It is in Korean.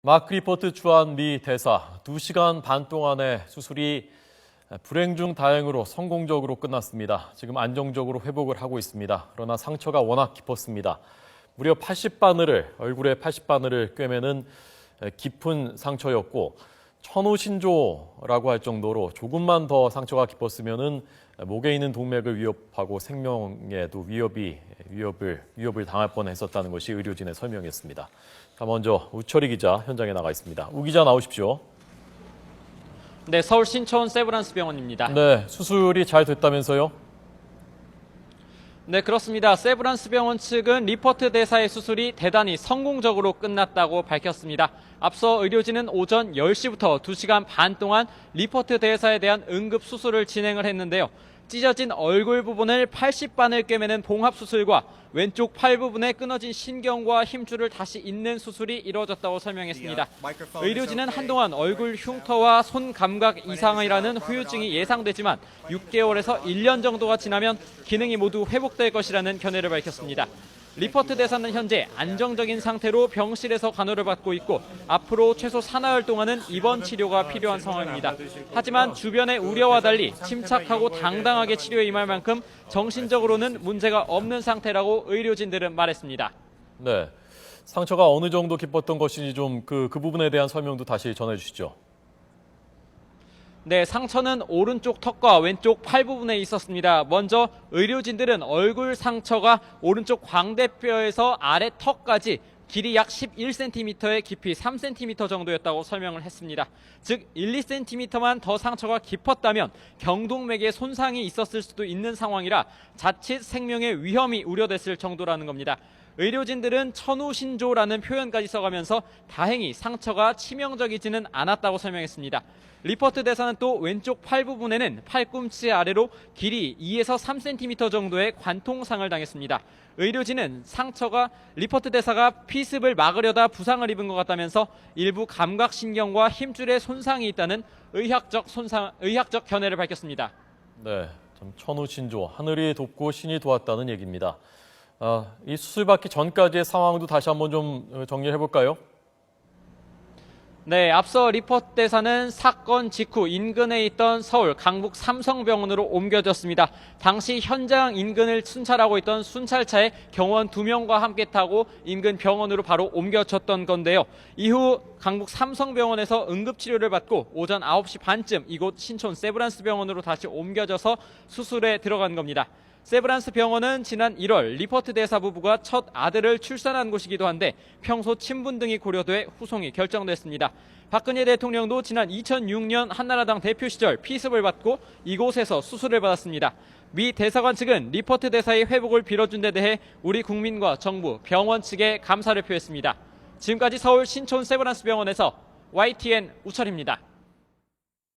마크 리포트 주한 미 대사 2시간 반 동안의 수술이 불행 중 다행으로 성공적으로 끝났습니다. 지금 안정적으로 회복을 하고 있습니다. 그러나 상처가 워낙 깊었습니다. 무려 얼굴에 80바늘을 꿰매는 깊은 상처였고 천우신조라고 할 정도로 조금만 더 상처가 깊었으면은 목에 있는 동맥을 위협하고 생명에도 위협을 당할 뻔했었다는 것이 의료진의 설명이었습니다. 자, 먼저 우철희 기자 현장에 나가 있습니다. 우 기자 나오십시오. 네, 서울 신촌 세브란스 병원입니다. 네, 수술이 잘 됐다면서요? 네, 그렇습니다. 세브란스 병원 측은 리퍼트 대사의 수술이 대단히 성공적으로 끝났다고 밝혔습니다. 앞서 의료진은 오전 10시부터 2시간 반 동안 리퍼트 대사에 대한 응급 수술을 진행을 했는데요. 찢어진 얼굴 부분을 80바늘 꿰매는 봉합수술과 왼쪽 팔 부분에 끊어진 신경과 힘줄을 다시 잇는 수술이 이루어졌다고 설명했습니다. 의료진은 한동안 얼굴 흉터와 손 감각 이상이라는 후유증이 예상되지만 6개월에서 1년 정도가 지나면 기능이 모두 회복될 것이라는 견해를 밝혔습니다. 리퍼트 대사는 현재 안정적인 상태로 병실에서 간호를 받고 있고 앞으로 최소 4나흘 동안은 입원 치료가 필요한 상황입니다. 하지만 주변의 우려와 달리 침착하고 당당하게 치료에 임할 만큼 정신적으로는 문제가 없는 상태라고 의료진들은 말했습니다. 네, 상처가 어느 정도 깊었던 것인지 좀 그 부분에 대한 설명도 다시 전해주시죠. 네, 상처는 오른쪽 턱과 왼쪽 팔 부분에 있었습니다. 먼저 의료진들은 얼굴 상처가 오른쪽 광대뼈에서 아래 턱까지 길이 약 11cm에 깊이 3cm 정도였다고 설명을 했습니다. 즉 1, 2cm만 더 상처가 깊었다면 경동맥에 손상이 있었을 수도 있는 상황이라 자칫 생명의 위험이 우려됐을 정도라는 겁니다. 의료진들은 천우신조라는 표현까지 써가면서 다행히 상처가 치명적이지는 않았다고 설명했습니다. 리퍼트 대사는 또 왼쪽 팔 부분에는 팔꿈치 아래로 길이 2에서 3cm 정도의 관통상을 당했습니다. 의료진은 상처가 리퍼트 대사가 피습을 막으려다 부상을 입은 것 같다면서 일부 감각신경과 힘줄에 손상이 있다는 의학적 견해를 밝혔습니다. 네, 참 천우신조, 하늘이 돕고 신이 도왔다는 얘기입니다. 이 수술 받기 전까지의 상황도 다시 한번 좀 정리해 볼까요? 네, 앞서 리퍼트 대사는 사건 직후 인근에 있던 서울 강북 삼성병원으로 옮겨졌습니다. 당시 현장 인근을 순찰하고 있던 순찰차에 경호원 2명과 함께 타고 인근 병원으로 바로 옮겨졌던 건데요. 이후 강북 삼성병원에서 응급치료를 받고 오전 9시 반쯤 이곳 신촌 세브란스 병원으로 다시 옮겨져서 수술에 들어간 겁니다. 세브란스 병원은 지난 1월 리퍼트 대사 부부가 첫 아들을 출산한 곳이기도 한데 평소 친분 등이 고려돼 후송이 결정됐습니다. 박근혜 대통령도 지난 2006년 한나라당 대표 시절 피습을 받고 이곳에서 수술을 받았습니다. 미 대사관 측은 리퍼트 대사의 회복을 빌어준 데 대해 우리 국민과 정부, 병원 측에 감사를 표했습니다. 지금까지 서울 신촌 세브란스 병원에서 YTN 우철입니다.